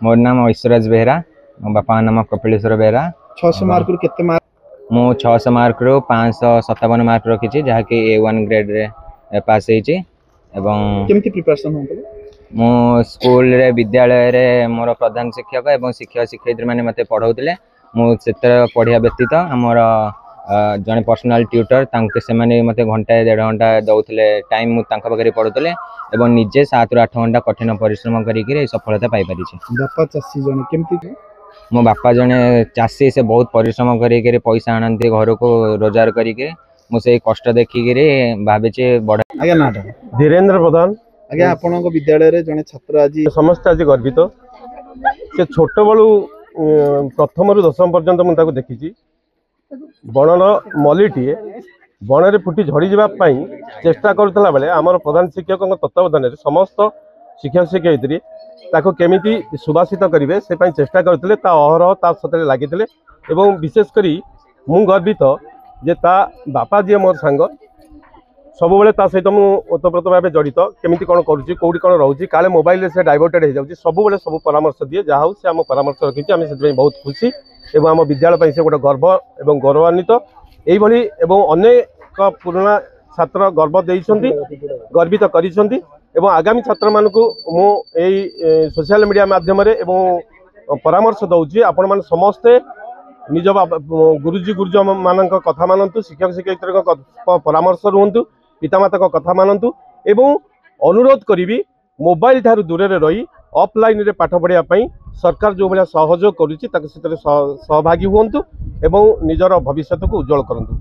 मोर नाम ऐश्वर्यज बेहरा, मो बापा नाम कपिलेश्वर बेहरा। 600 मार्क रु केते मार्क? मु 600 मार्क रु 557 मार्क रखी जहाँकि A1 ग्रेड रे पास होइछि। एवं केमती प्रिपरेशन होतले? मो स्कूल रे विद्यालय रे मोर प्रधान शिक्षक एवं शिक्षक शिक्षयित्री माने मते पढ़ाउतले। मु सेते पढ़िया व्यतीत हमर जने पर्सनल ट्यूटर तांके से माने मते घंटा 1.5 घंटा दउतले टाइम मु तांका बगरे पढ़ुतले एवं निजे 7 रु 8 घंटा कठिन परिश्रम करिके सफलता पाई परिछि। बापा चासी जने केमती? मो बापा जने चासी से बहुत परिश्रम करिके पैसा आनंती घर को रोजगार करिके मु से कष्ट देखिके भाबे छे बड़। आगे नाटा धीरेन्द्र प्रधान। आगे आपन विद्यालय रे जने छात्र आज समस्त आज गर्वित। से छोट बलू प्रथम रु 10वीं पर्यंत मुझे देखी बनर मल्लीटीए बन फुटी झड़ी जावाई चेष्टा करुला बेले आमर प्रधान शिक्षक तत्वावधान समस्त शिक्षक शिक्षयित्री ताको केमिति सुभाषित करेंगे से चेष्टा करते अहरह ता सतरे लगी विशेषकर मु गर्वित जे ता बापा जी मोर सांग सब सहित मुझे ओतप्रोत भाव जड़ित केमिति कौन करुच्ची कौटी कौन रोचे काले मोबाइल से डाइवर्टेड हो जाऊँगी सब परामर्श दिए जहाँ हूँ से आम परामर्श रखी आम से बहुत खुशी एवं आम विद्यालय से गोटे गर्व एवं गौरवान्वित यही अनेक पुराना छात्र गर्व देइछन्ति गर्वित करिछन्ति एवं आगामी छात्र मानक मु सोशल मीडिया माध्यम परामर्श दौची आपण मान समस्ते निज गुरुजी गुरुजन मान कथा मानतु शिक्षक शिक्षयित्री परामर्श रुहतु पितामाता कथा मानतु एवं अनुरोध करी मोबाइल ठारू दूर रही ऑफलाइन रे पाठ पढ़ाई सरकार जो भाया सहयोग करुच्ची सहभागी हुंतु एवं निजर भविष्य को उज्जवल करंतु।